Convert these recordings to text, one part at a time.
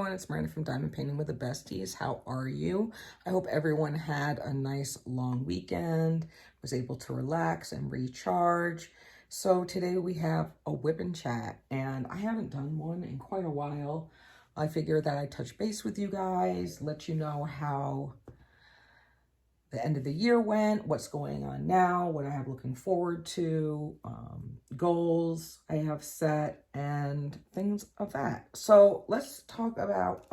everyone, it's Miranda from Diamond Painting with the Besties. How are you? I hope everyone had a nice long weekend, was able to relax and recharge. So today we have a whip and chat, and I haven't done one in quite a while. I figured that I'd touch base with you guys, let you know how the end of the year went, what's going on now, what I have looking forward to, goals I have set, and things of that. So let's talk about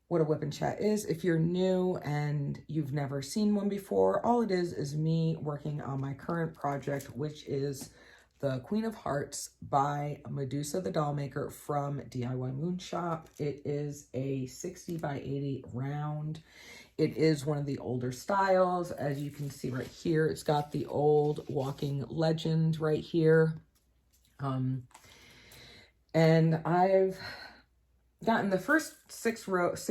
what a whip and chat is. If you're new and you've never seen one before, all it is me working on my current project, which is the Queen of Hearts by Medusa the Doll Maker from DIY Moon Shop. It is a 60 by 80 round. It is one of the older styles. As you can see right here, it's got the old walking legend right here. And I've gotten the first six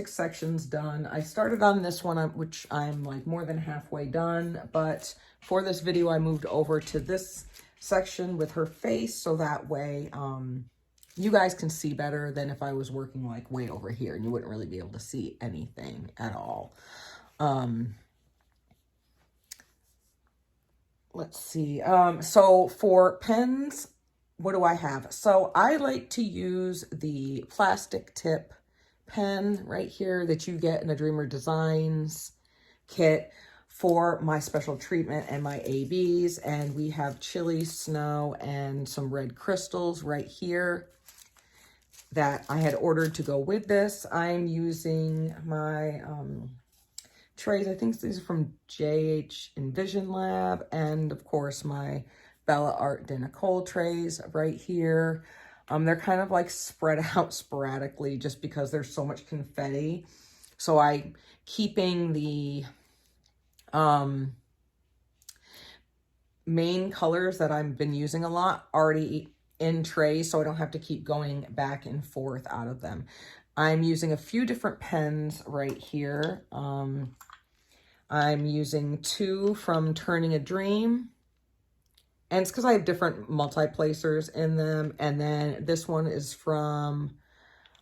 sections done. I started on this one, which I'm like more than halfway done. But for this video, I moved over to this section with her face. So that way, you guys can see better than if I was working like way over here and you wouldn't really be able to see anything at all. Let's see. So for pens, what do I have? So I like to use the plastic tip pen right here that you get in the Dreamer Designs kit for my special treatment and my ABs. And we have chili, snow, and some red crystals right here that I had ordered to go with this. I'm using my trays. I think these are from JH Envision Lab, and of course my Bella Art de Nicole trays right here. They're kind of like spread out sporadically just because there's so much confetti. So I'm keeping the main colors that I've been using a lot already in trays, so I don't have to keep going back and forth out of them. I'm using a few different pens right here. I'm using two from Turning a Dream, and it's because I have different multi-placers in them. And then this one is from,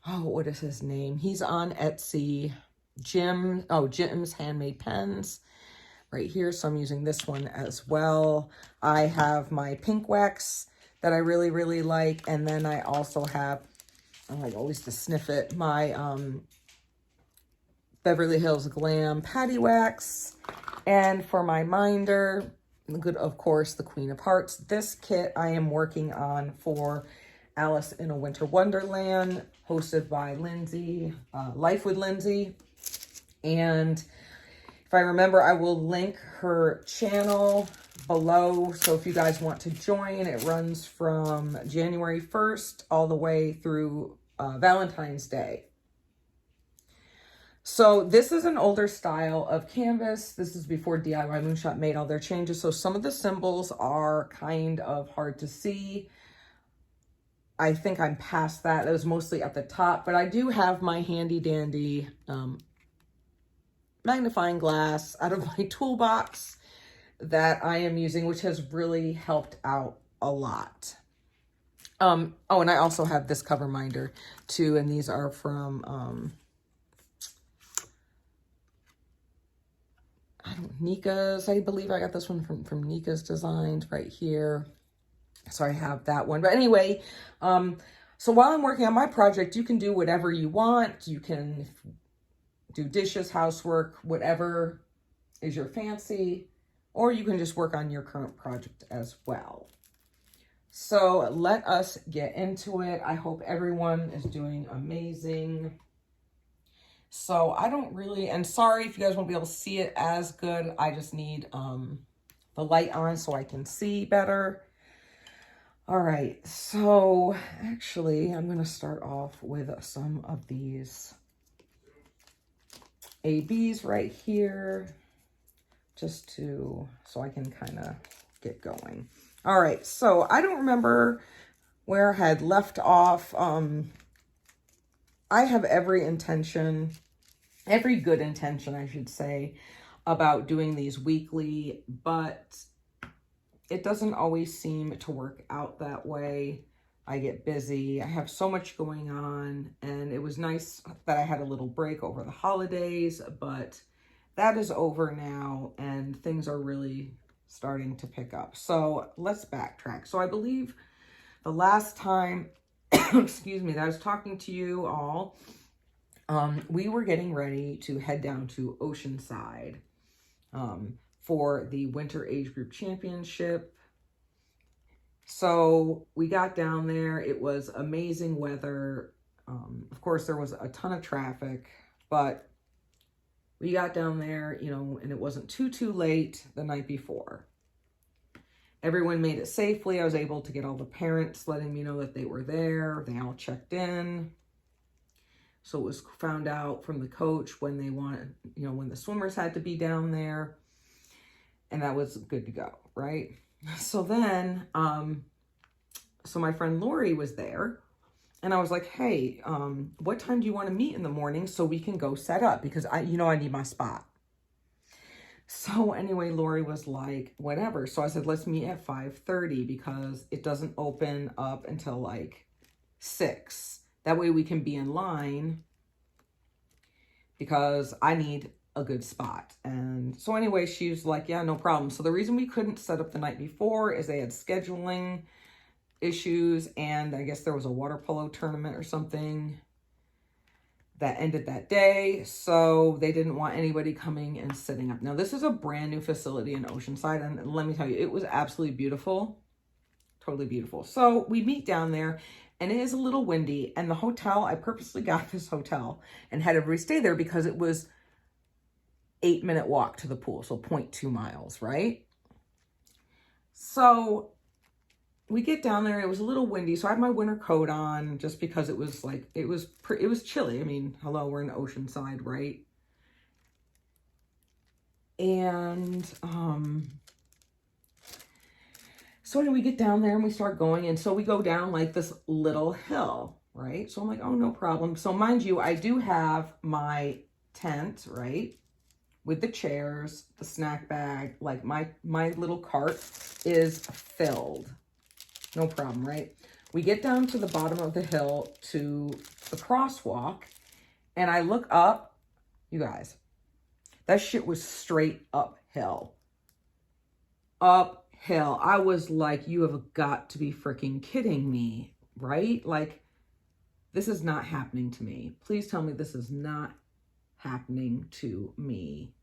oh, what is his name? He's on Etsy, Jim's Handmade Pens right here. So I'm using this one as well. I have my pink wax that I really, really like. And then I also have, I like always to sniff it, my Beverly Hills Glam Patty Wax. And for my minder, of course, the Queen of Hearts. This kit I am working on for Alice in a Winter Wonderland, hosted by Lindsay, Life with Lindsay. And if I remember, I will link her channel below. So if you guys want to join, it runs from January 1st all the way through Valentine's Day. So this is an older style of canvas. This is before DIY Moon Shop made all their changes. So some of the symbols are kind of hard to see. I think I'm past that. It was mostly at the top, but I do have my handy dandy magnifying glass out of my toolbox that I am using, which has really helped out a lot. Oh, and I also have this cover minder too, and these are from Nika's. I believe I got this one from Nika's Designs right here. So I have that one. But anyway, so while I'm working on my project, you can do whatever you want. You can do dishes, housework, whatever is your fancy, or you can just work on your current project as well. So let us get into it. I hope everyone is doing amazing. So I don't really, and sorry if you guys won't be able to see it as good. I just need the light on so I can see better. All right, so actually I'm going to start off with some of these ABs right here, just so I can kind of get going. All right, so I don't remember where I had left off. I have every good intention, I should say, about doing these weekly, but it doesn't always seem to work out that way. I get busy. I have so much going on, and it was nice that I had a little break over the holidays, but that is over now and things are really starting to pick up. So let's backtrack. So I believe the last time, excuse me, that I was talking to you all, we were getting ready to head down to Oceanside for the Winter Age Group Championship. So we got down there. It was amazing weather. Of course, there was a ton of traffic, but we got down there, you know, and it wasn't too late the night before. Everyone made it safely. I was able to get all the parents letting me know that they were there. They all checked in. So it was found out from the coach when they wanted, you know, when the swimmers had to be down there. And that was good to go, right? So then, so my friend Lori was there and I was like, hey, what time do you want to meet in the morning so we can go set up? Because I need my spot. So anyway, Lori was like, whatever. So I said, let's meet at 5:30 because it doesn't open up until like 6. That way we can be in line because I need a good spot. And so anyway, she was like, yeah, no problem. So the reason we couldn't set up the night before is they had scheduling issues, and I guess there was a water polo tournament or something that ended that day, so they didn't want anybody coming and sitting up. Now, this is a brand new facility in Oceanside, and let me tell you, it was absolutely beautiful, totally beautiful. So we meet down there, and it is a little windy, and the hotel, I purposely got this hotel and had everybody stay there because it was 8-minute walk to the pool, so 0.2 miles, right? So we get down there. It was a little windy, so I had my winter coat on just because it was like, it was chilly. I mean, hello, we're in Oceanside, right? And so anyway, we get down there and we start going, and so we go down like this little hill, right? So I'm like, oh, no problem. So mind you, I do have my tent, right, with the chairs, the snack bag, like my little cart is filled. No problem, right? We get down to the bottom of the hill to the crosswalk, and I look up. You guys, that shit was straight uphill. Uphill. I was like, you have got to be freaking kidding me, right? Like, this is not happening to me. Please tell me this is not happening to me.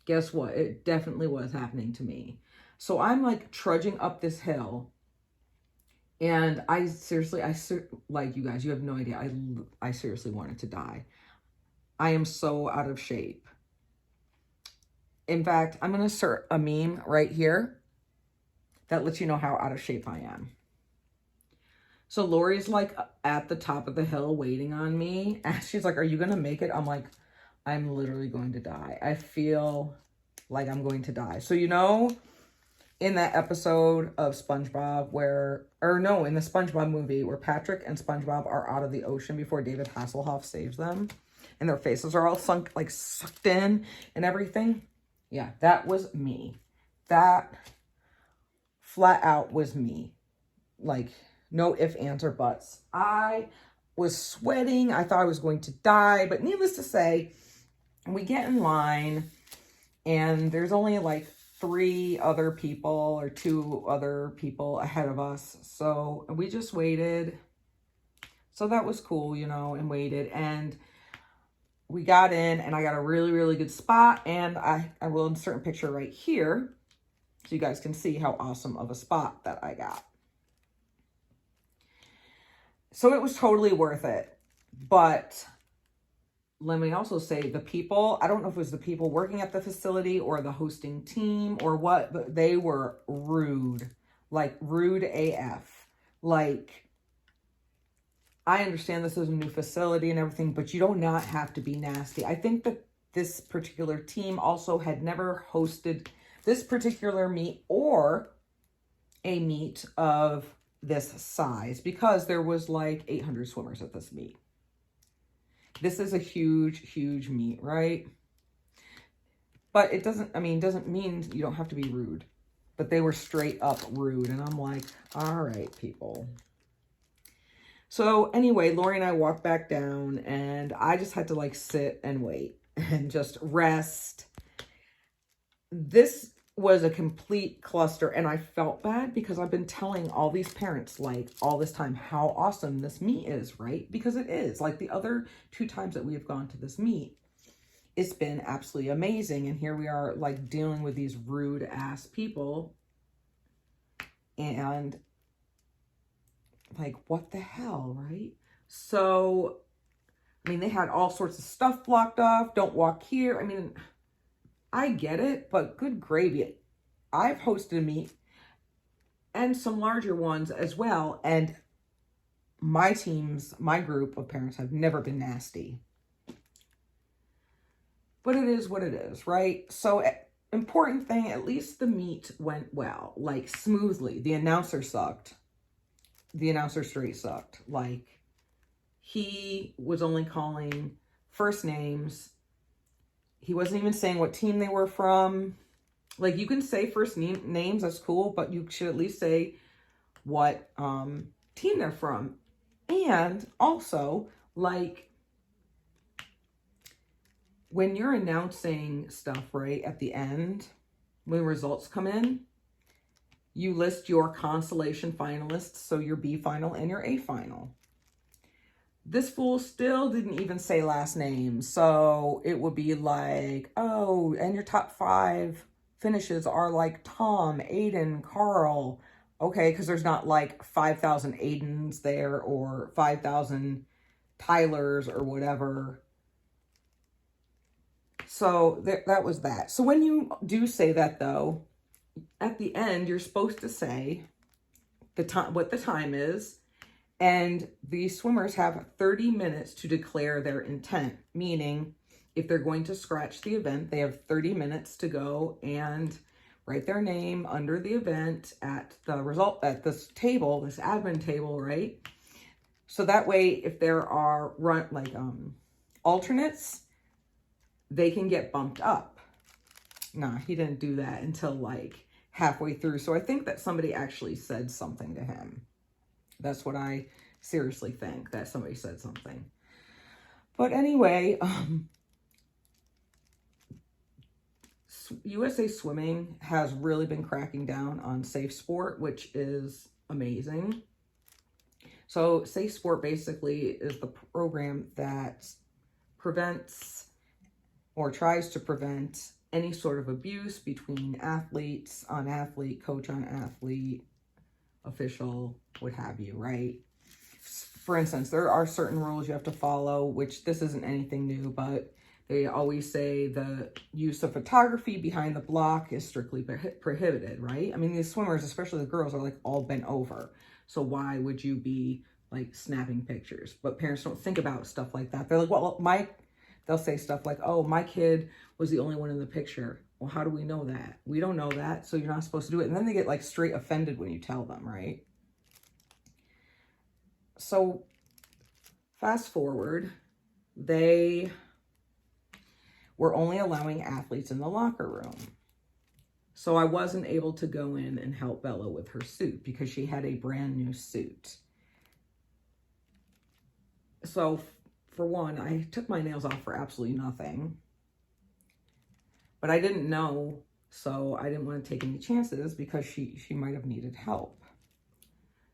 Guess what? It definitely was happening to me. So I'm like trudging up this hill, and I seriously, like, you guys, you have no idea. I seriously wanted to die. I am so out of shape. In fact, I'm going to insert a meme right here that lets you know how out of shape I am. So Lori's like at the top of the hill waiting on me. And she's like, are you going to make it? I'm like, I'm literally going to die. I feel like I'm going to die. So, you know, in that episode of SpongeBob in the SpongeBob movie where Patrick and SpongeBob are out of the ocean before David Hasselhoff saves them and their faces are all sunk, like sucked in and everything. Yeah, that was me. That flat out was me. Like, no ifs, ands, or buts. I was sweating. I thought I was going to die, but needless to say, we get in line and there's only like 3 other people or 2 other people ahead of us. So we just waited. So that was cool, you know, and waited. And we got in and I got a really, really good spot. And I will insert a picture right here so you guys can see how awesome of a spot that I got. So it was totally worth it. But let me also say the people, I don't know if it was the people working at the facility or the hosting team or what, but they were rude, like rude AF. Like, I understand this is a new facility and everything, but you do not have to be nasty. I think that this particular team also had never hosted this particular meet or a meet of this size because there was like 800 swimmers at this meet. This is a huge, huge meet, right? But it doesn't mean you don't have to be rude. but they were straight up rude. And I'm like, all right, people. So anyway, Lori and I walked back down, and I just had to like sit and wait and just rest. This was a complete cluster, and I felt bad because I've been telling all these parents like all this time how awesome this meet is, right? Because it is. Like the other 2 times that we have gone to this meet, it's been absolutely amazing. And here we are like dealing with these rude ass people. And like, what the hell, right? So, I mean, they had all sorts of stuff blocked off. Don't walk here. I mean, I get it, but good gravy. I've hosted a meet and some larger ones as well. And my group of parents have never been nasty. But it is what it is, right? So important thing, at least the meet went well, like smoothly. The announcer sucked. The announcer straight sucked. Like, he was only calling first names. He wasn't even saying what team they were from. Like, you can say first names, that's cool, but you should at least say what team they're from. And also, like, when you're announcing stuff, right, at the end, when results come in, you list your consolation finalists, so your B final and your A final. This fool still didn't even say last names, so it would be like, oh, and your top 5 finishes are like Tom, Aiden, Carl. Okay, because there's not like 5,000 Aidens there or 5,000 Tylers or whatever. So that was that. So when you do say that, though, at the end, you're supposed to say the time, what the time is, and the swimmers have 30 minutes to declare their intent, meaning if they're going to scratch the event, they have 30 minutes to go and write their name under the event at the result, at this table, this admin table, right? So that way, if there are alternates, they can get bumped up. Nah, he didn't do that until like halfway through. So I think that somebody actually said something to him. That's what I seriously think, that somebody said something. But anyway, USA Swimming has really been cracking down on Safe Sport, which is amazing. So Safe Sport basically is the program that prevents or tries to prevent any sort of abuse between athletes on athlete, coach on athlete, official, what have you, right? For instance, there are certain rules you have to follow, which this isn't anything new, but they always say the use of photography behind the block is strictly prohibited, right? I mean, these swimmers, especially the girls, are like all bent over. So why would you be like snapping pictures? But parents don't think about stuff like that. They're like, well, they'll say stuff like, oh, my kid was the only one in the picture. Well, how do we know that? We don't know that, so you're not supposed to do it. And then they get like straight offended when you tell them, right? So fast forward, they were only allowing athletes in the locker room. So I wasn't able to go in and help Bella with her suit because she had a brand new suit. So for one, I took my nails off for absolutely nothing. But I didn't know, so I didn't want to take any chances because she might have needed help.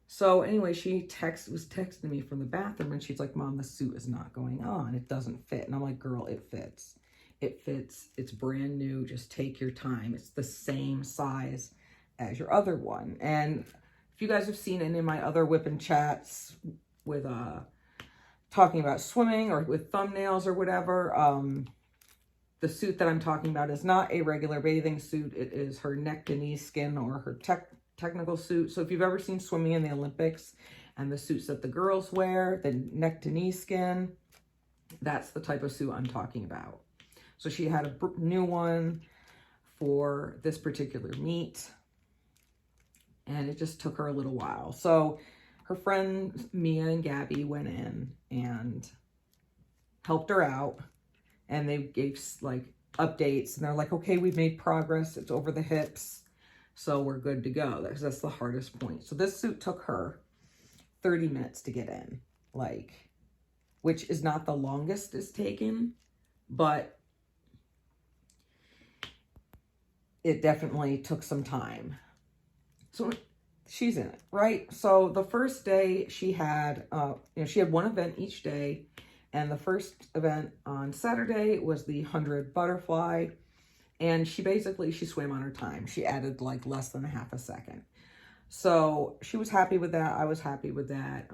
So anyway, she was texting me from the bathroom, and she's like, Mom, the suit is not going on. It doesn't fit. And I'm like, girl, it fits. It fits. It's brand new. Just take your time. It's the same size as your other one. And if you guys have seen any of my other whipping chats with talking about swimming or with thumbnails or whatever, the suit that I'm talking about is not a regular bathing suit. It is her neck to knee skin, or her technical suit. So if you've ever seen swimming in the Olympics and the suits that the girls wear, the neck to knee skin, that's the type of suit I'm talking about. So she had a new one for this particular meet, and it just took her a little while. So her friends Mia and Gabby went in and helped her out, and they gave like updates, and they're like, okay, we've made progress. It's over the hips. So we're good to go. That's the hardest point. So this suit took her 30 minutes to get in, like, which is not the longest it's taken, but it definitely took some time. So she's in it, right? So the first day she had, she had one event each day. And the first event on Saturday was the 100 butterfly. And she swam on her time. She added like less than a half a second. So she was happy with that. I was happy with that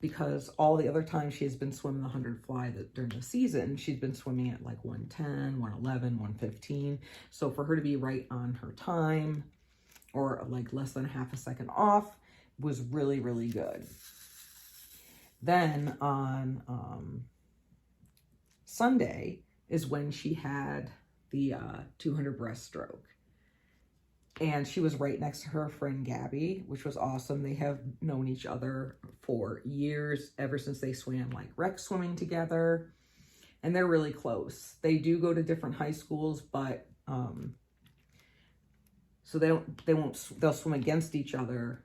because all the other times she has been swimming the 100 fly during the season, she's been swimming at like 110, 111, 115. So for her to be right on her time or like less than a half a second off was really, really good. Then on Sunday is when she had the 200 breaststroke. And she was right next to her friend Gabby, which was awesome. They have known each other for years, ever since they swam like rec swimming together. And they're really close. They do go to different high schools, but so they'll swim against each other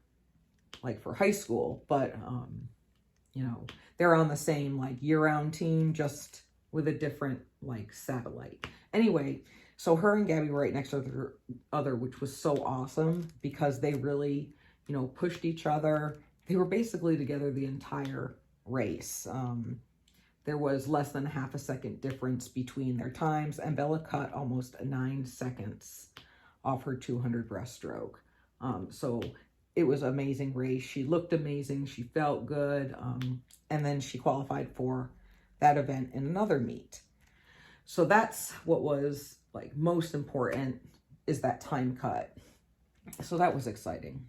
like for high school, but they're on the same like year-round team, just with a different like satellite. Anyway, so her and Gabby were right next to the other, which was so awesome because they really, pushed each other. They were basically together the entire race. There was less than a half a second difference between their times, and Bella cut almost 9 seconds off her 200 breaststroke. So it was an amazing race. She looked amazing. She felt good. And then she qualified for that event in another meet. So that's what was like most important, is that time cut. So that was exciting.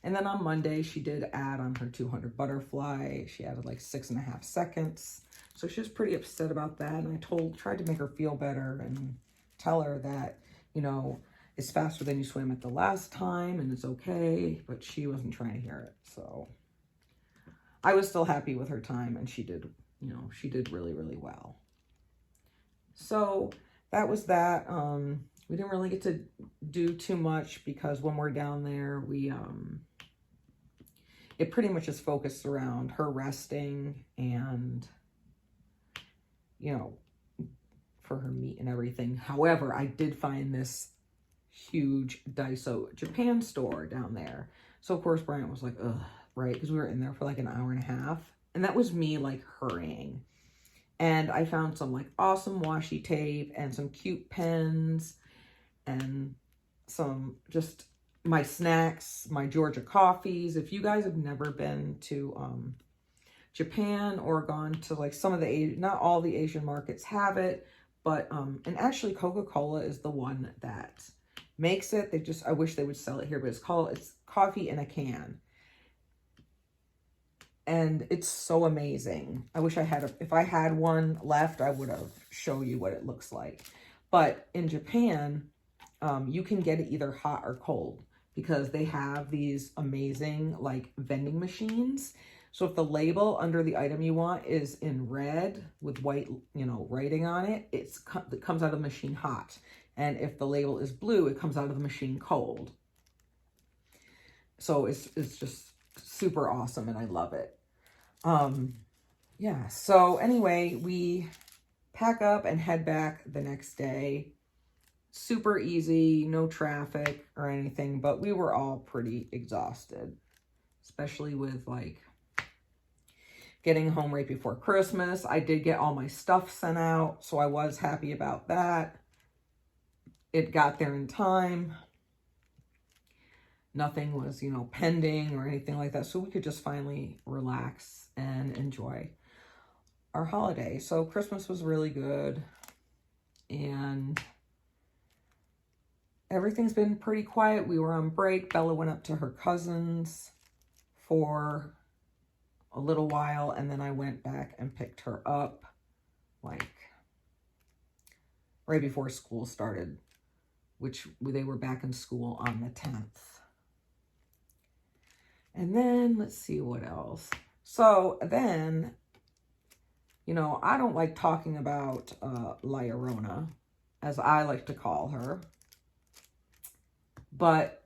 And then on Monday, she did add on her 200 butterfly. She added like 6.5 seconds. So she was pretty upset about that. And I tried to make her feel better and tell her that, it's faster than you swam at the last time and it's okay, but she wasn't trying to hear it. So I was still happy with her time, and she did really, really well. So that was that. We didn't really get to do too much because when we're down there, it pretty much is focused around her resting and, for her meet and everything. However, I did find this huge Daiso Japan store down there. So of course Bryant was like, ugh, right? Because we were in there for like an hour and a half. And that was me like hurrying. And I found some like awesome washi tape and some cute pens and some just my snacks, my Georgia coffees. If you guys have never been to Japan or gone to like some of not all the Asian markets have it, but and actually Coca-Cola is the one that makes it. I wish they would sell it here, but it's coffee in a can. And it's so amazing. I wish if I had one left, I would have shown you what it looks like. But in Japan, you can get it either hot or cold because they have these amazing like vending machines. So if the label under the item you want is in red with white, writing on it, it comes out of the machine hot. And if the label is blue, it comes out of the machine cold. So it's just super awesome and I love it. Yeah, so anyway, we pack up and head back the next day. Super easy, no traffic or anything, but we were all pretty exhausted, especially with like getting home right before Christmas. I did get all my stuff sent out, so I was happy about that. It got there in time. Nothing was, pending or anything like that. So we could just finally relax and enjoy our holiday. So Christmas was really good. And everything's been pretty quiet. We were on break. Bella went up to her cousin's for a little while. And then I went back and picked her up like right before school started, which they were back in school on the 10th. And then let's see what else. So then, I don't like talking about La Llorona, as I like to call her. But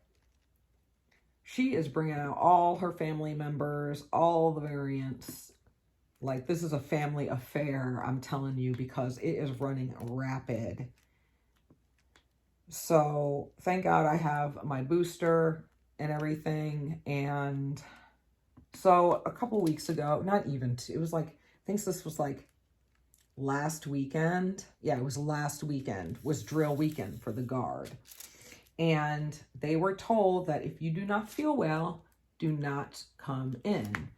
she is bringing out all her family members, all the variants. Like, this is a family affair, I'm telling you, because it is running rapid. So thank God I have my booster and everything. And so a couple weeks ago, not even, it was like, I think this was like last weekend. Yeah, it was last weekend, was drill weekend for the Guard. And they were told that if you do not feel well, do not come in.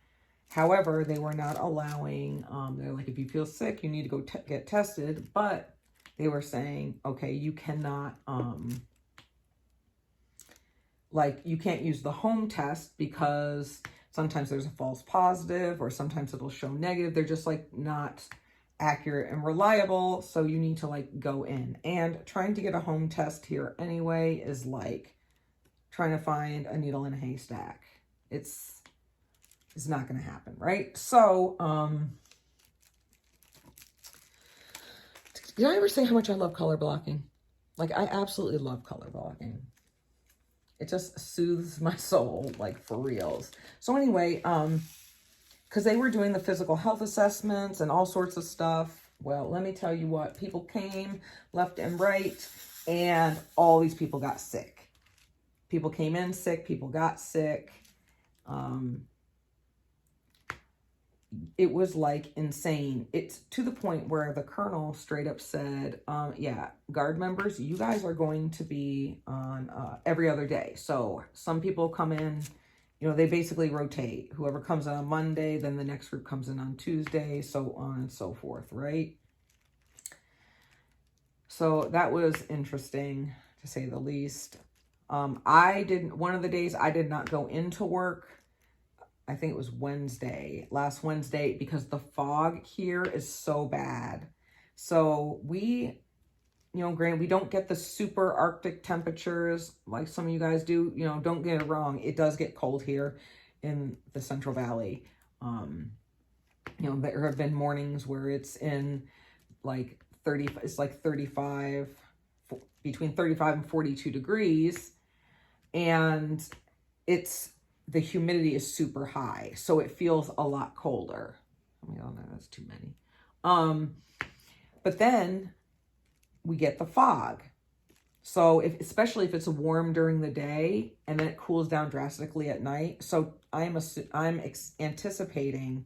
However, they were not allowing, they're like, if you feel sick, you need to go get tested. But they were saying, okay, you cannot, like, you can't use the home test because sometimes there's a false positive or sometimes it'll show negative. They're just like not accurate and reliable. So you need to like go in, and trying to get a home test here anyway is like trying to find a needle in a haystack. It's not going to happen. Right. So, did I ever say how much I love color blocking? Like, I absolutely love color blocking. It just soothes my soul, like, for reals. So anyway, because they were doing the physical health assessments and all sorts of stuff. Well, let me tell you what, people came left and right, and all these people got sick. People came in sick, people got sick. It was like insane. It's to the point where the colonel straight up said, yeah, Guard members, you guys are going to be on every other day. So some people come in, you know, they basically rotate. Whoever comes in on Monday, then the next group comes in on Tuesday, so on and so forth, right? So that was interesting, to say the least. One of the days I did not go into work. I think it was last Wednesday, because the fog here is so bad. So we, you know, granted, we don't get the super Arctic temperatures like some of you guys do. You know, don't get it wrong. It does get cold here in the Central Valley. You know, there have been mornings where it's in like 30, it's like 35, between 35 and 42 degrees. And the humidity is super high, so it feels a lot colder. Oh no, that's too many. But then we get the fog. So especially if it's warm during the day and then it cools down drastically at night. So I'm anticipating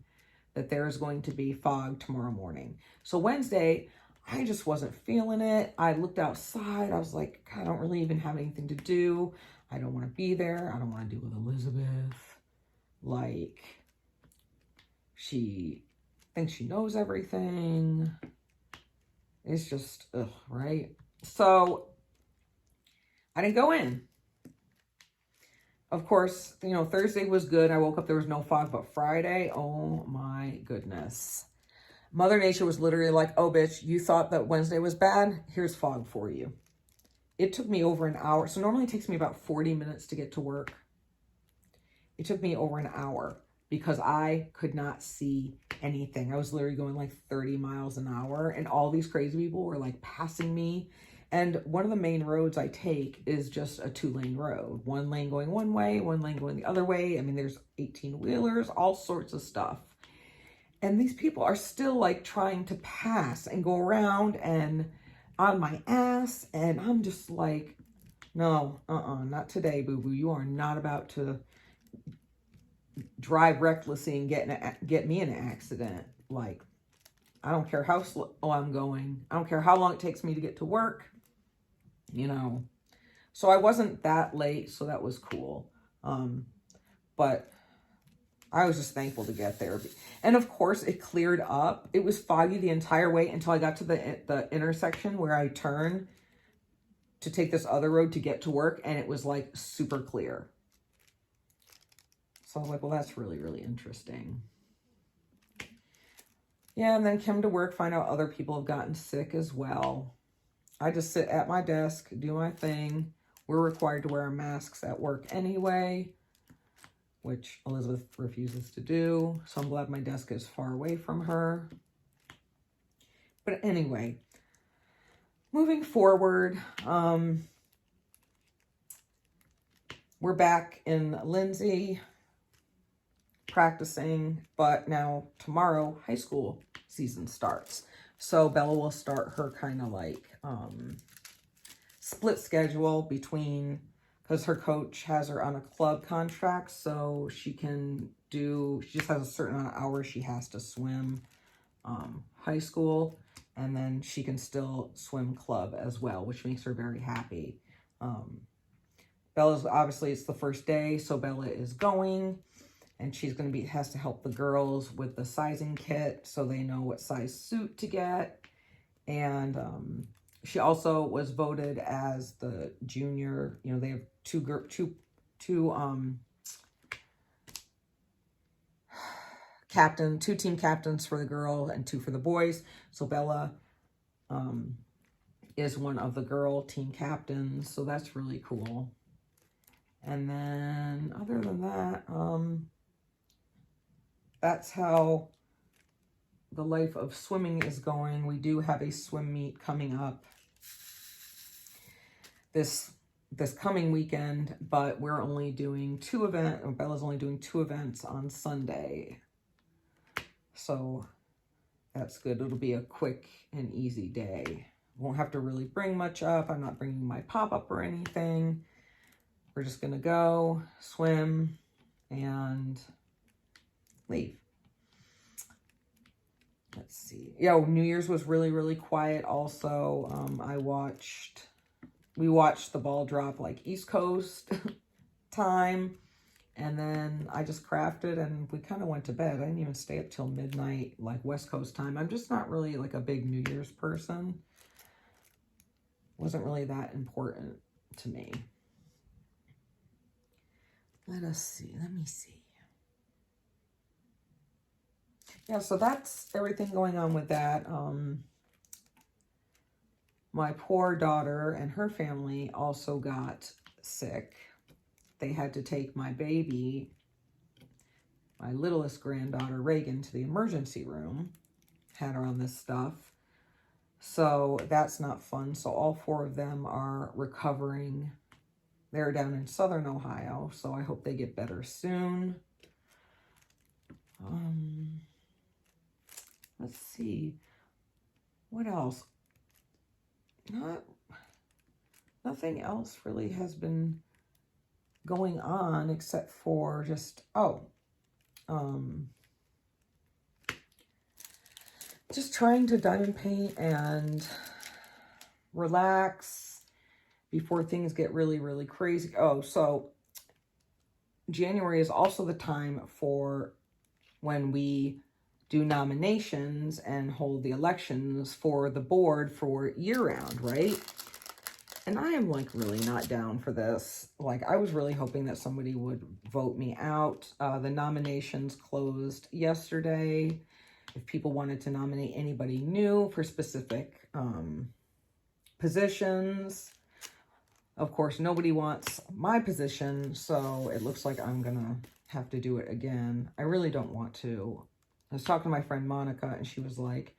that there's going to be fog tomorrow morning. So Wednesday, I just wasn't feeling it. I looked outside. I was like, God, I don't really even have anything to do. I don't want to be there. I don't want to deal with Elizabeth. Like, she thinks she knows everything. It's just, ugh, right? So I didn't go in. Of course, you know, Thursday was good. I woke up, there was no fog, but Friday, oh my goodness. Mother Nature was literally like, oh, bitch, you thought that Wednesday was bad? Here's fog for you. It took me over an hour. So normally it takes me about 40 minutes to get to work. It took me over an hour because I could not see anything. I was literally going like 30 miles an hour, and all these crazy people were like passing me. And one of the main roads I take is just a 2-lane road. One lane going one way, one lane going the other way. I mean, there's 18-wheelers, all sorts of stuff. And these people are still like trying to pass and go around and on my ass. And I'm just like, no, not today, boo-boo. You are not about to drive recklessly and get me in an accident. Like, I don't care how slow I'm going. I don't care how long it takes me to get to work, you know. So I wasn't that late, so that was cool. But I was just thankful to get there. And of course, it cleared up. It was foggy the entire way until I got to the intersection where I turned to take this other road to get to work, and it was like super clear. So I was like, well, that's really, really interesting. Yeah, and then came to work, find out other people have gotten sick as well. I just sit at my desk, do my thing. We're required to wear our masks at work anyway, which Elizabeth refuses to do. So I'm glad my desk is far away from her. But anyway, moving forward, we're we're back in Lindsay practicing, but now tomorrow high school season starts. So Bella will start her kind of like split schedule between, because her coach has her on a club contract, so she just has a certain amount of hours she has to swim high school, and then she can still swim club as well, which makes her very happy. Bella's, obviously it's the first day, so Bella is going, and she's going to has to help the girls with the sizing kit so they know what size suit to get. And she also was voted as the junior, you know, they have two team captains for the girl and 2 for the boys. So Bella is one of the girl team captains, so that's really cool. And then other than that, that's how the life of swimming is going. We do have a swim meet coming up this coming weekend, but we're only doing 2 events. Bella's only doing 2 events on Sunday. So that's good. It'll be a quick and easy day. Won't have to really bring much up. I'm not bringing my pop-up or anything. We're just going to go swim and leave. Let's see. Yeah, New Year's was really, really quiet also. We watched the ball drop like East Coast time. And then I just crafted and we kind of went to bed. I didn't even stay up till midnight, like West Coast time. I'm just not really like a big New Year's person. Wasn't really that important to me. Let me see. Yeah, so that's everything going on with that. My poor daughter and her family also got sick. They had to take my baby, my littlest granddaughter, Reagan, to the emergency room. Had her on this stuff. So that's not fun. So all 4 of them are recovering. They're down in Southern Ohio, so I hope they get better soon. Let's see. What else? Nothing else really has been going on except for just, just trying to diamond paint and relax before things get really, really crazy. Oh, so January is also the time for when we do nominations and hold the elections for the board for year-round, right? And I am like really not down for this. Like I was really hoping that somebody would vote me out. The nominations closed yesterday. If people wanted to nominate anybody new for specific positions. Of course, nobody wants my position, so it looks like I'm gonna have to do it again. I really don't want to. I was talking to my friend Monica, and she was like,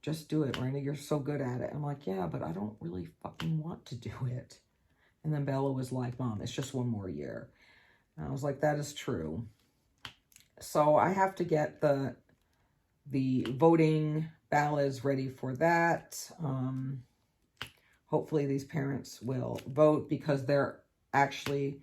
just do it, Miranda. You're so good at it. I'm like, yeah, but I don't really fucking want to do it. And then Bella was like, Mom, it's just 1 more year. And I was like, that is true. So I have to get the voting ballots ready for that. Hopefully these parents will vote because there actually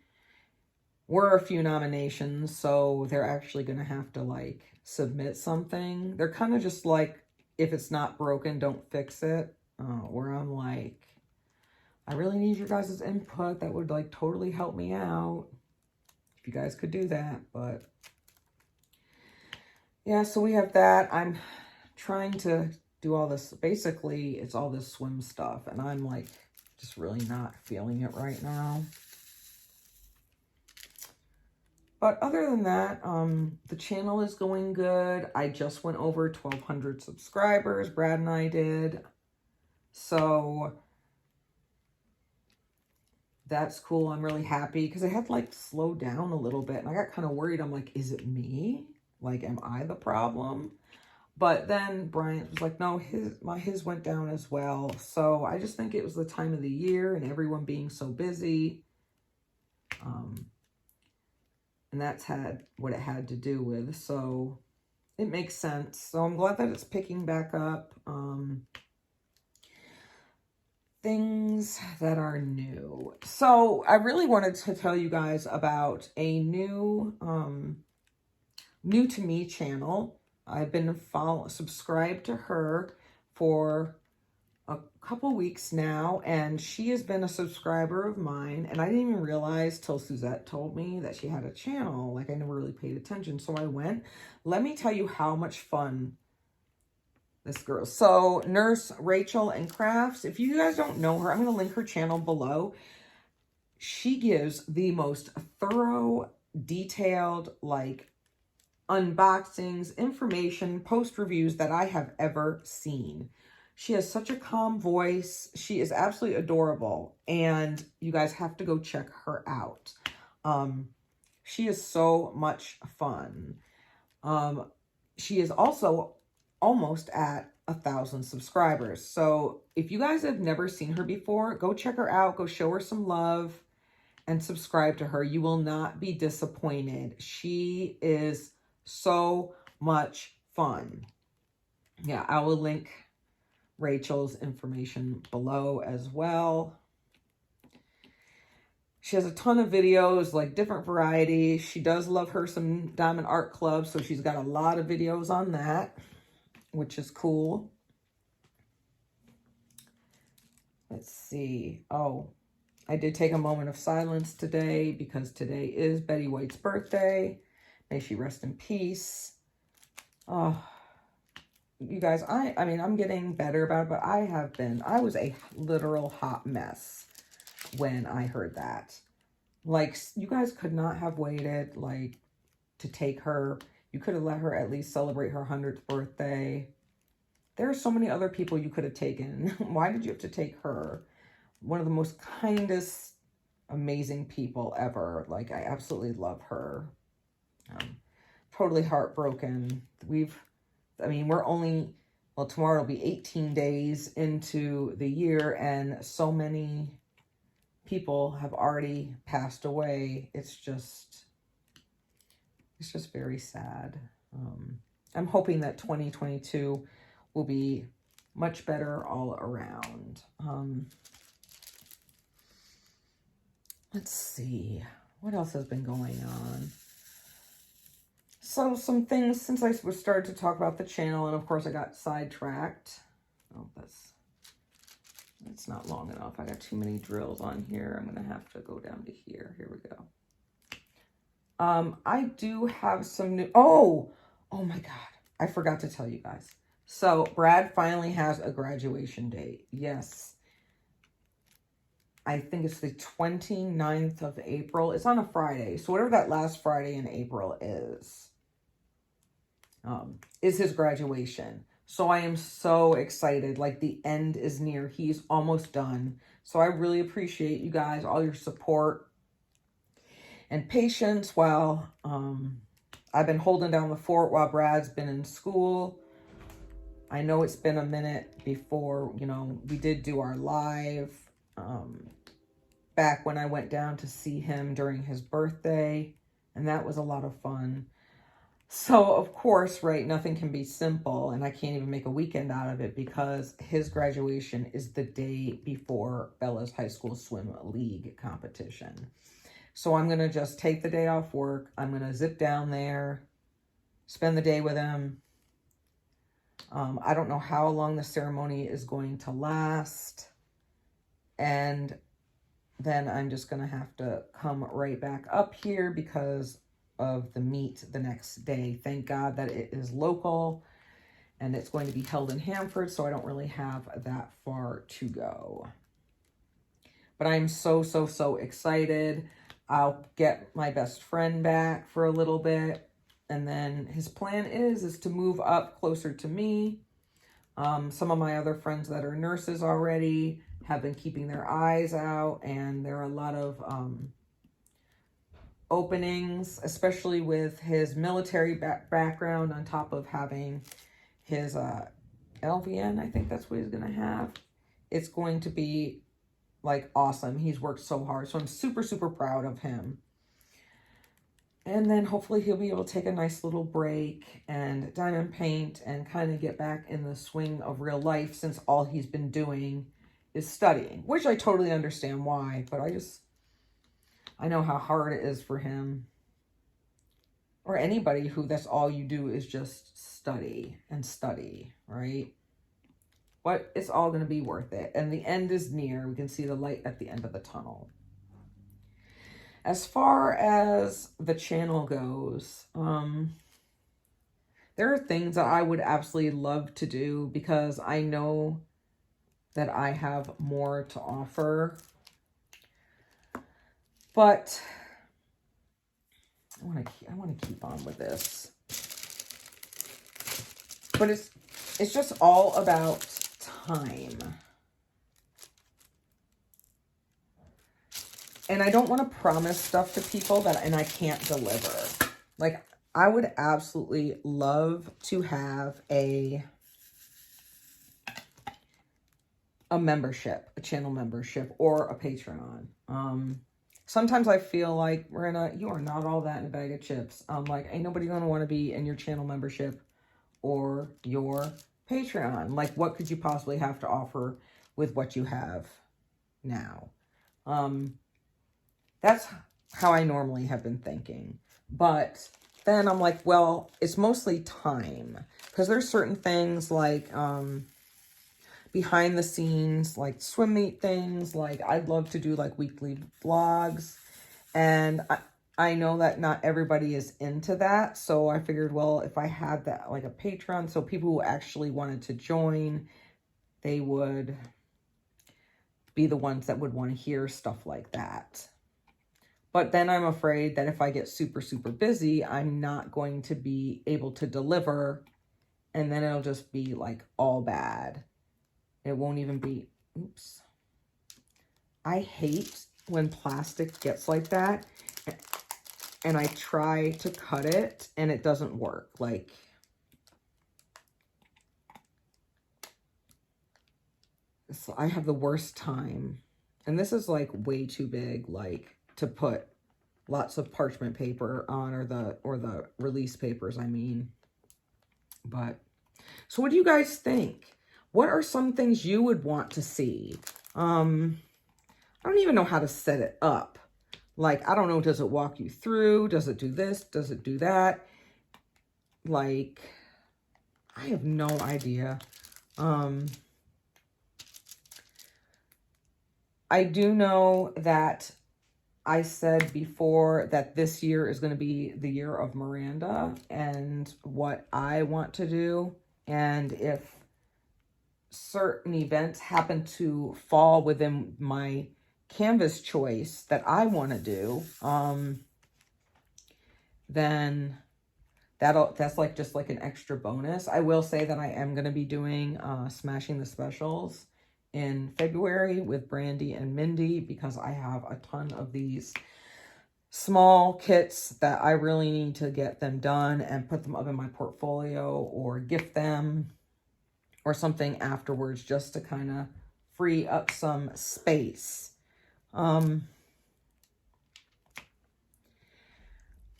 were a few nominations. So they're actually going to have to like submit something. They're kind of just like, if it's not broken, don't fix it. Where I'm like, I really need your guys' input. That would like totally help me out. If you guys could do that, but yeah, so we have that. I'm trying to do all this. Basically, it's all this swim stuff, and I'm like just really not feeling it right now. But other than that, the channel is going good. I just went over 1,200 subscribers. Brad and I did. So that's cool. I'm really happy because I had like slowed down a little bit, and I got kind of worried. I'm like, is it me? Like, am I the problem? But then Bryant was like, no, his went down as well. So I just think it was the time of the year and everyone being so busy. And that's what it had to do with. So it makes sense. So I'm glad that it's picking back up. Things that are new. So I really wanted to tell you guys about a new to me channel. I've been subscribed to her for a couple weeks now, and she has been a subscriber of mine, and I didn't even realize till Suzette told me that she had a channel. Like, I never really paid attention, so I went. Let me tell you how much fun this girl. So Nurse Rachel and Crafts, if you guys don't know her, I'm going to link her channel below. She gives the most thorough, detailed, like, unboxings, information, post reviews that I have ever seen. She has such a calm voice. She is absolutely adorable, and you guys have to go check her out. She is so much fun. She is also almost at 1,000 subscribers. So if you guys have never seen her before, go check her out. Go show her some love and subscribe to her. You will not be disappointed. She is so much fun. Yeah, I will link Rachel's information below as well. She has a ton of videos, like different varieties. She does love her some Diamond Art Club, so she's got a lot of videos on that, which is cool. Let's see. Oh, I did take a moment of silence today because today is Betty White's birthday. May she rest in peace. Oh, you guys, I mean, I'm getting better about it, but I was a literal hot mess when I heard that. Like, you guys could not have waited, like, to take her. You could have let her at least celebrate her 100th birthday. There are so many other people you could have taken. Why did you have to take her? One of the most kindest, amazing people ever. Like, I absolutely love her. Totally heartbroken. We're only, well, tomorrow will be 18 days into the year, and so many people have already passed away. It's just very sad. I'm hoping that 2022 will be much better all around. Let's see. What else has been going on? So some things since I started to talk about the channel, and of course I got sidetracked. Oh, that's not long enough. I got too many drills on here. I'm going to have to go down to here. Here we go. I do have some new... Oh my God. I forgot to tell you guys. So Brad finally has a graduation date. Yes. I think it's the 29th of April. It's on a Friday. So whatever that last Friday in April is his graduation. So I am so excited. Like, the end is near. He's almost done. So I really appreciate you guys, all your support and patience while I've been holding down the fort while Brad's been in school. I know it's been a minute before, we did do our live back when I went down to see him during his birthday, and that was a lot of fun. So, of course, right, nothing can be simple, and I can't even make a weekend out of it because his graduation is the day before Bella's high school swim league competition. So I'm going to just take the day off work. I'm going to zip down there, spend the day with him. I don't know how long the ceremony is going to last. And then I'm just going to have to come right back up here because of the meet the next day. Thank God that it is local and it's going to be held in Hanford, so I don't really have that far to go. But I'm so, so, so excited. I'll get my best friend back for a little bit, and then his plan is to move up closer to me. Some of my other friends that are nurses already have been keeping their eyes out, and there are a lot of openings, especially with his military background on top of having his LVN. I think that's what he's going to have. It's going to be like awesome. He's worked so hard. So I'm super, super proud of him. And then hopefully he'll be able to take a nice little break and diamond paint and kind of get back in the swing of real life, since all he's been doing is studying, which I totally understand why, but I know how hard it is for him, or anybody who that's all you do is just study and study, right? But it's all going to be worth it. And the end is near. We can see the light at the end of the tunnel. As far as the channel goes, there are things that I would absolutely love to do because I know that I have more to offer. But I want to keep on with this. But it's just all about time. And I don't want to promise stuff to people and I can't deliver. Like, I would absolutely love to have a membership, a channel membership, or a Patreon. Sometimes I feel like, Miranda, you are not all that in a bag of chips. Like, ain't nobody gonna want to be in your channel membership or your Patreon. Like, what could you possibly have to offer with what you have now? That's how I normally have been thinking. But then I'm like, well, it's mostly time. Because there's certain things like behind the scenes, like swim meet things. Like, I'd love to do like weekly vlogs. And I know that not everybody is into that. So I figured, well, if I had that, like a Patreon, so people who actually wanted to join, they would be the ones that would want to hear stuff like that. But then I'm afraid that if I get super, super busy, I'm not going to be able to deliver. And then it'll just be like all bad. It won't even be, oops. I hate when plastic gets like that. And I try to cut it and it doesn't work. Like, so I have the worst time. And this is like way too big, like, to put lots of parchment paper on, or the release papers, I mean. But so what do you guys think? What are some things you would want to see? I don't even know how to set it up. Like, I don't know, does it walk you through? Does it do this? Does it do that? Like, I have no idea. I do know that I said before that this year is going to be the year of Miranda and what I want to do. And if certain events happen to fall within my canvas choice that I want to do, then that's like just like an extra bonus. I will say that I am going to be doing Smashing the Specials in February with Brandy and Mindy, because I have a ton of these small kits that I really need to get them done and put them up in my portfolio or gift them or something afterwards, just to kind of free up some space. And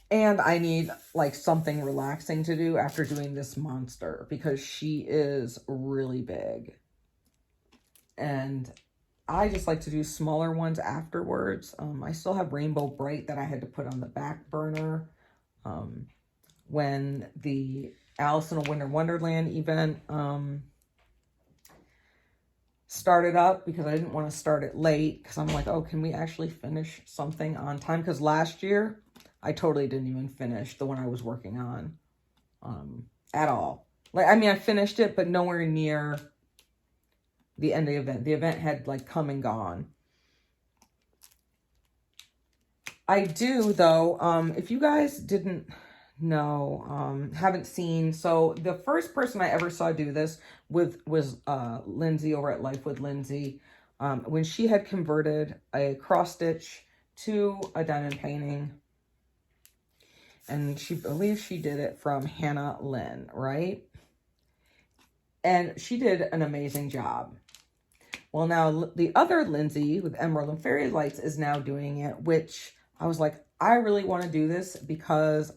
I need like something relaxing to do after doing this monster, because she is really big. And I just like to do smaller ones afterwards. I still have Rainbow Bright that I had to put on the back burner when the Alice in a Winter Wonderland event started up, because I didn't want to start it late, because I'm like, oh, can we actually finish something on time? Because last year I totally didn't even finish the one I was working on at all. Like, I mean, I finished it, but nowhere near the end of the event. The event had like come and gone. I do though, if you guys didn't know, haven't seen, so the first person I ever saw do this was Lindsay over at Life with Lindsay, when she had converted a cross stitch to a diamond painting. And she believes she did it from Hannah Lynn, right? And she did an amazing job. Well, now the other Lindsay with Emerald and Fairy Lights is now doing it, which I was like, I really want to do this because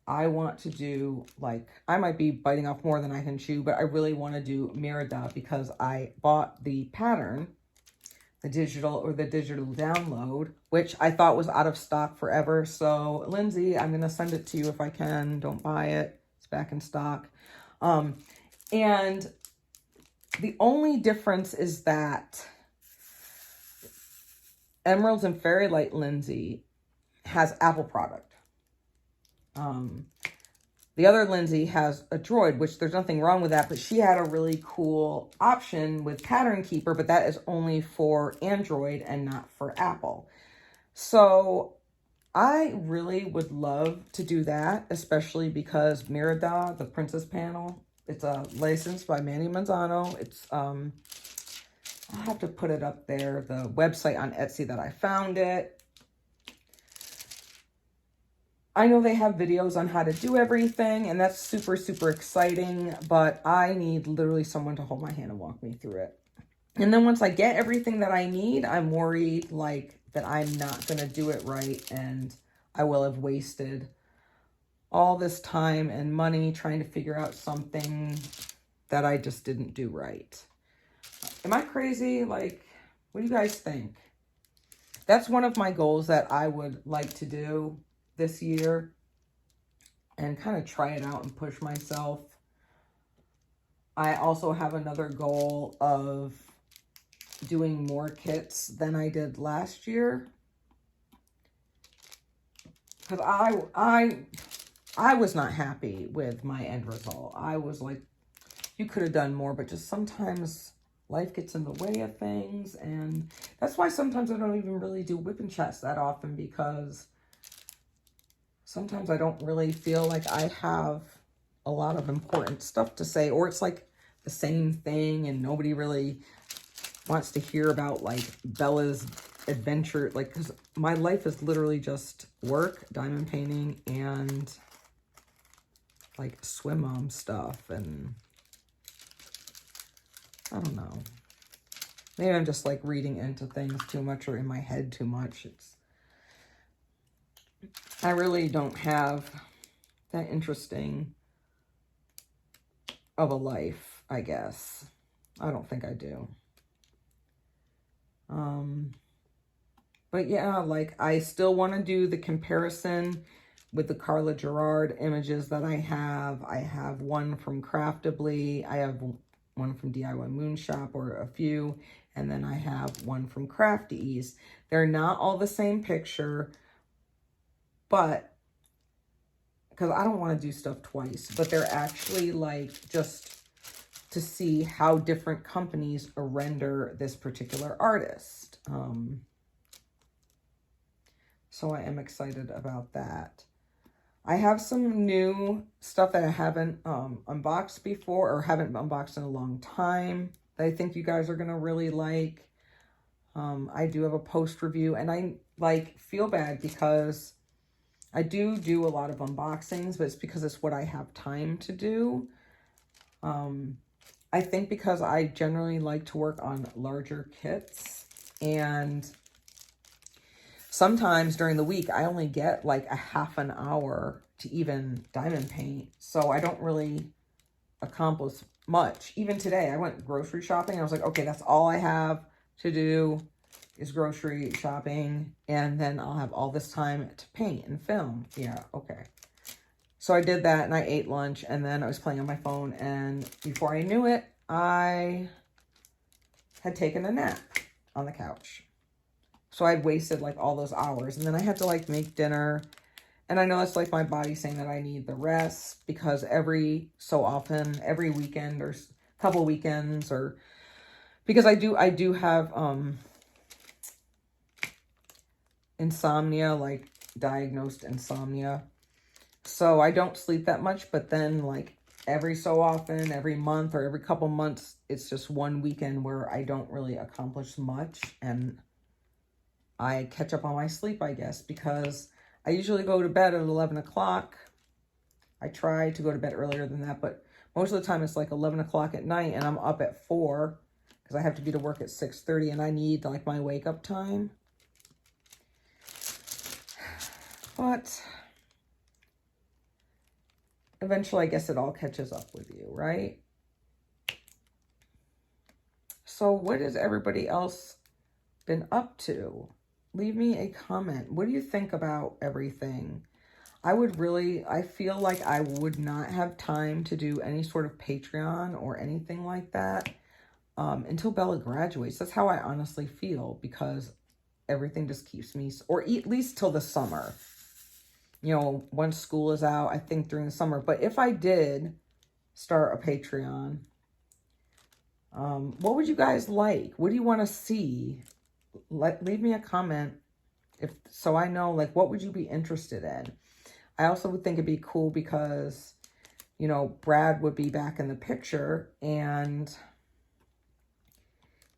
I want to do, like, I might be biting off more than I can chew, but I really want to do Merida because I bought the pattern, the digital download, which I thought was out of stock forever. So Lindsay, I'm going to send it to you if I can. Don't buy it. It's back in stock. And the only difference is that Emeralds and Fairy Light Lindsay has Apple product. The other Lindsay has a Droid, which there's nothing wrong with that, but she had a really cool option with Pattern Keeper, but that is only for Android and not for Apple. So I really would love to do that, especially because Merida, the Princess Panel, it's licensed by Manny Manzano. It's, I'll have to put it up there, the website on Etsy that I found it. I know they have videos on how to do everything, and that's super, super exciting, but I need literally someone to hold my hand and walk me through it. And then once I get everything that I need, I'm worried, like, that I'm not going to do it right, and I will have wasted all this time and money trying to figure out something that I just didn't do right. Am I crazy? Like, what do you guys think? That's one of my goals that I would like to do this year and kind of try it out and push myself. I also have another goal of doing more kits than I did last year, because I was not happy with my end result. I was like, you could have done more, but just sometimes life gets in the way of things, and that's why sometimes I don't even really do whip and chats that often, because sometimes I don't really feel like I have a lot of important stuff to say, or it's like the same thing and nobody really wants to hear about like Bella's adventure. Like, because my life is literally just work, diamond painting, and like swim mom stuff. And I don't know. Maybe I'm just like reading into things too much or in my head too much. I really don't have that interesting of a life, I guess. I don't think I do. But yeah, like I still want to do the comparison with the Carla Gerard images that I have. I have one from Craftably. I have one from DIY Moon Shop, or a few. And then I have one from Crafty Ease. They're not all the same picture, but because I don't want to do stuff twice, but they're actually like just to see how different companies render this particular artist. So I am excited about that. I have some new stuff that I haven't unboxed before, or haven't unboxed in a long time, that I think you guys are going to really like. I do have a post review, and I like feel bad because I do a lot of unboxings, but it's because it's what I have time to do. I think because I generally like to work on larger kits, and sometimes during the week, I only get like a half an hour to even diamond paint. So I don't really accomplish much. Even today, I went grocery shopping. I was like, okay, that's all I have to do is grocery shopping. And then I'll have all this time to paint and film. Yeah, okay. So I did that, and I ate lunch, and then I was playing on my phone. And before I knew it, I had taken a nap on the couch. So I'd wasted like all those hours, and then I had to like make dinner. And I know it's like my body saying that I need the rest, because every so often, every weekend or a couple weekends, or because I do have insomnia, like diagnosed insomnia. So I don't sleep that much, but then like every so often, every month or every couple months, it's just one weekend where I don't really accomplish much, and I catch up on my sleep, I guess, because I usually go to bed at 11 o'clock. I try to go to bed earlier than that, but most of the time it's like 11 o'clock at night, and I'm up at 4 because I have to be to work at 6:30, and I need like my wake up time. But eventually, I guess it all catches up with you, right? So what has everybody else been up to? Leave me a comment. What do you think about everything? I feel like I would not have time to do any sort of Patreon or anything like that until Bella graduates. That's how I honestly feel, because everything just keeps me, or at least till the summer. You know, once school is out, I think during the summer. But if I did start a Patreon, what would you guys like? What do you want to see? Leave me a comment so I know, like, what would you be interested in? I also would think it'd be cool because, you know, Brad would be back in the picture, and,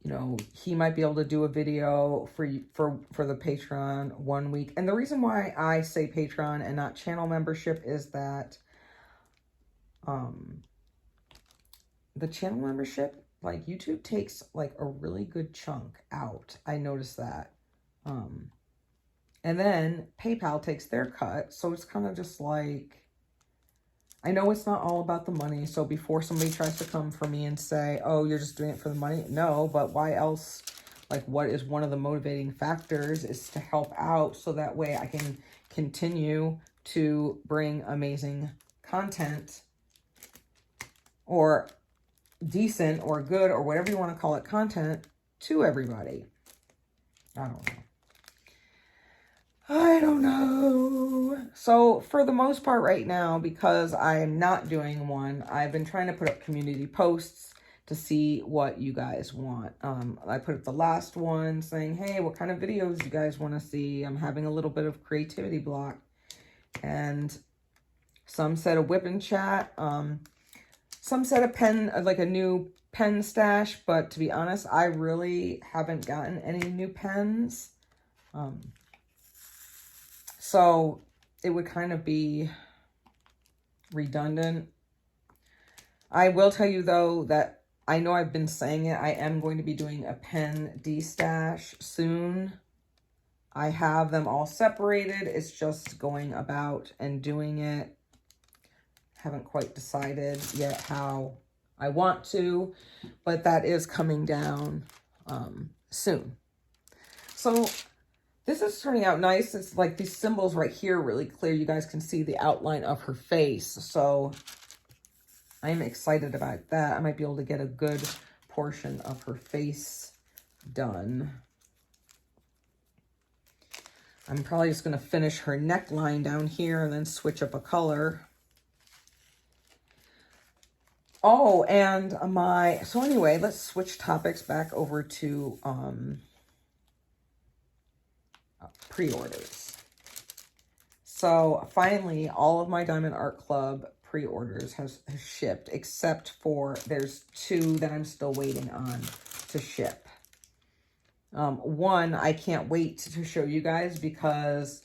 you know, he might be able to do a video for the Patreon one week. And the reason why I say Patreon and not channel membership is that the channel membership, like, YouTube takes like a really good chunk out. I noticed that. And then PayPal takes their cut. So it's kind of just like, I know it's not all about the money. So before somebody tries to come for me and say, oh, you're just doing it for the money. No, but why else? Like, what is one of the motivating factors is to help out, so that way I can continue to bring amazing content, or decent or good or whatever you want to call it, content to everybody. I don't know. So for the most part right now, because I am not doing one, I've been trying to put up community posts to see what you guys want. I put up the last one saying, hey, what kind of videos you guys want to see? I'm having a little bit of creativity block. And some said a whip and chat. Some said a pen, like a new pen stash. But to be honest, I really haven't gotten any new pens. So it would kind of be redundant. I will tell you, though, that I know I've been saying it. I am going to be doing a pen de-stash soon. I have them all separated. It's just going about and doing it. Haven't quite decided yet how I want to, but that is coming down soon. So this is turning out nice. It's like these symbols right here really clear. You guys can see the outline of her face. So I'm excited about that. I might be able to get a good portion of her face done. I'm probably just going to finish her neckline down here and then switch up a color. Oh, and so anyway, let's switch topics back over to pre-orders. So finally, all of my Diamond Art Club pre-orders has shipped, except for there's 2 that I'm still waiting on to ship. One, I can't wait to show you guys, because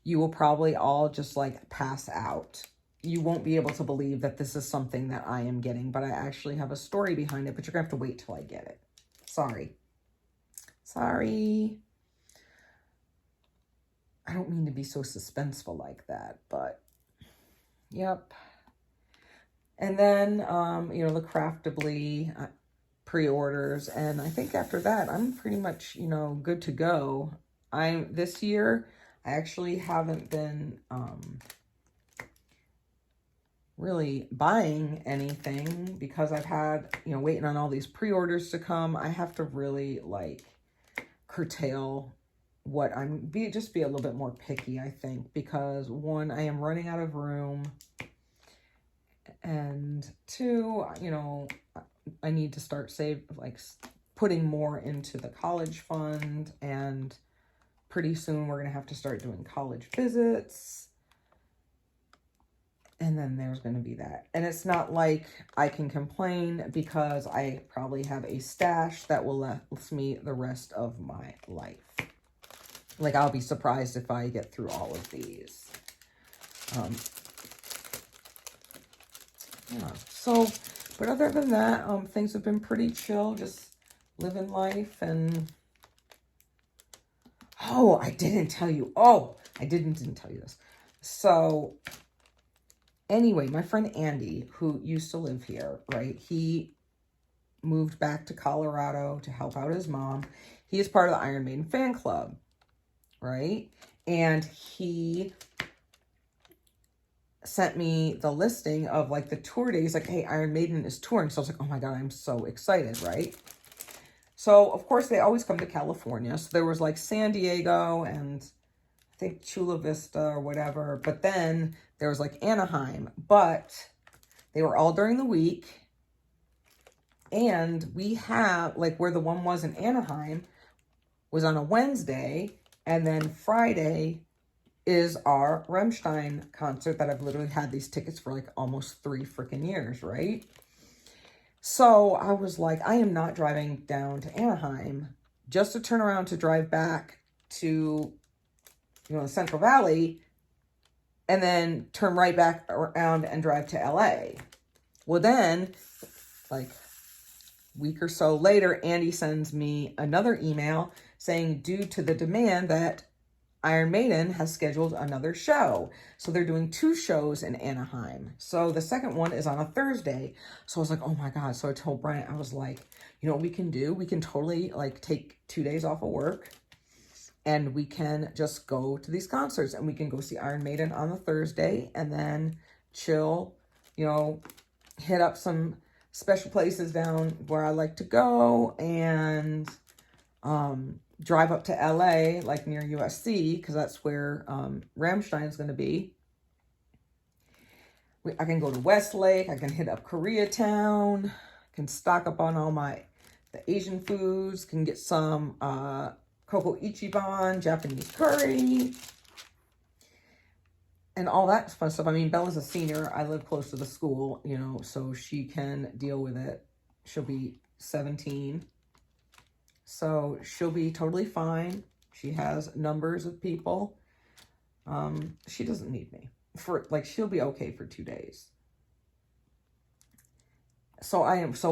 you will probably all just like pass out. You won't be able to believe that this is something that I am getting, but I actually have a story behind it, but you're gonna have to wait till I get it. Sorry. I don't mean to be so suspenseful like that, but yep. And then, you know, the Craftably pre-orders. And I think after that, I'm pretty much, you know, good to go. This year, I actually haven't been really buying anything, because I've had, you know, waiting on all these pre-orders to come. I have to really like curtail what just be a little bit more picky, I think, because 1, I am running out of room, and 2, you know, I need to start putting more into the college fund, and pretty soon we're going to have to start doing college visits, and then there's going to be that. And it's not like I can complain, because I probably have a stash that will last me the rest of my life. Like, I'll be surprised if I get through all of these. Yeah, so, but other than that, things have been pretty chill, just living life. And, oh, I didn't tell you. Oh, I didn't tell you this. So anyway, my friend Andy, who used to live here, right? He moved back to Colorado to help out his mom. He is part of the Iron Maiden fan club, right? And he sent me the listing of like the tour days, like, hey, Iron Maiden is touring. So I was like, oh my God, I'm so excited, right? So of course they always come to California. So there was like San Diego and I think Chula Vista or whatever. But then there was like Anaheim, but they were all during the week. And we have like where the one was in Anaheim was on a Wednesday, and then Friday is our Rammstein concert that I've literally had these tickets for like almost 3 freaking years, right? So I was like, I am not driving down to Anaheim just to turn around to drive back to, the Central Valley and then turn right back around and drive to LA. Well, then, like a week or so later, Andy sends me another email saying due to the demand that Iron Maiden has scheduled another show. So they're doing 2 shows in Anaheim. So the second one is on a Thursday. So I was like, oh my God. So I told Brian, I was like, you know what we can do? We can totally like take 2 days off of work and we can just go to these concerts and we can go see Iron Maiden on the Thursday and then chill, hit up some special places down where I like to go and, drive up to LA, like near USC, because that's where Rammstein is going to be. I can go to Westlake. I can hit up Koreatown. I can stock up on all the Asian foods. Can get some Koko Ichiban, Japanese curry, and all that fun stuff. I mean, Bella's a senior. I live close to the school, so she can deal with it. She'll be 17. So she'll be totally fine. She has numbers of people. She doesn't need me she'll be okay for 2 days. So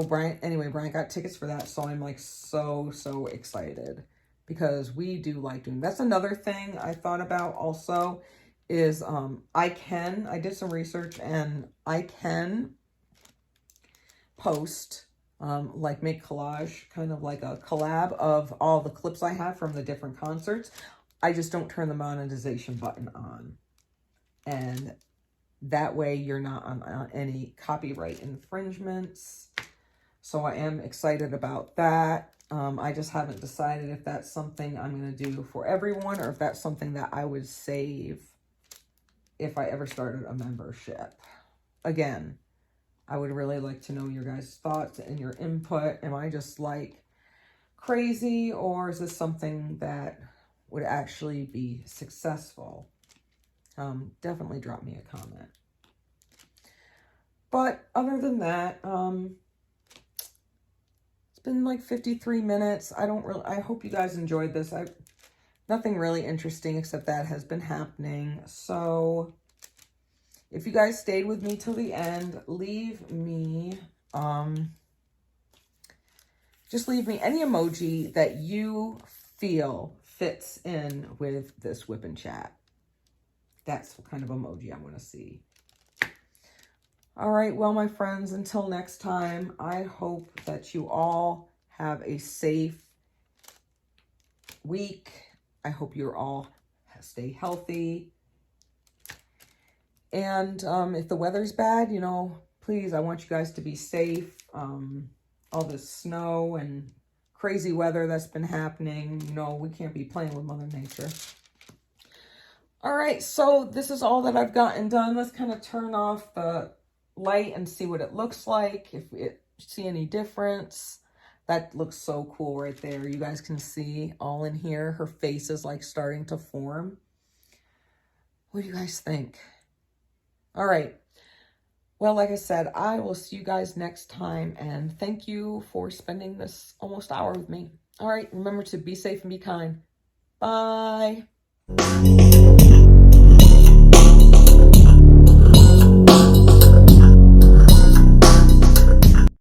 Brian got tickets for that. So I'm like so excited because we do like doing, that's another thing I thought about also is, I did some research and I can post make collage, kind of like a collab of all the clips I have from the different concerts. I just don't turn the monetization button on. And that way you're not on any copyright infringements. So I am excited about that. I just haven't decided if that's something I'm going to do for everyone or if that's something that I would save if I ever started a membership. Again, I would really like to know your guys' thoughts and your input. Am I just like crazy or is this something that would actually be successful? Definitely drop me a comment. But other than that, it's been like 53 minutes. I hope you guys enjoyed this. Nothing really interesting except that has been happening. So if you guys stayed with me till the end, leave me any emoji that you feel fits in with this whip and chat. That's what kind of emoji I want to see. All right, well, my friends, until next time, I hope that you all have a safe week. I hope you're all stay healthy. And if the weather's bad, please, I want you guys to be safe. All this snow and crazy weather that's been happening, we can't be playing with Mother Nature. All right, so this is all that I've gotten done. Let's kind of turn off the light and see what it looks like, if we see any difference. That looks so cool right there. You guys can see all in here. Her face is like starting to form. What do you guys think? All right. Well, like I said, I will see you guys next time. And thank you for spending this almost hour with me. All right. Remember to be safe and be kind. Bye.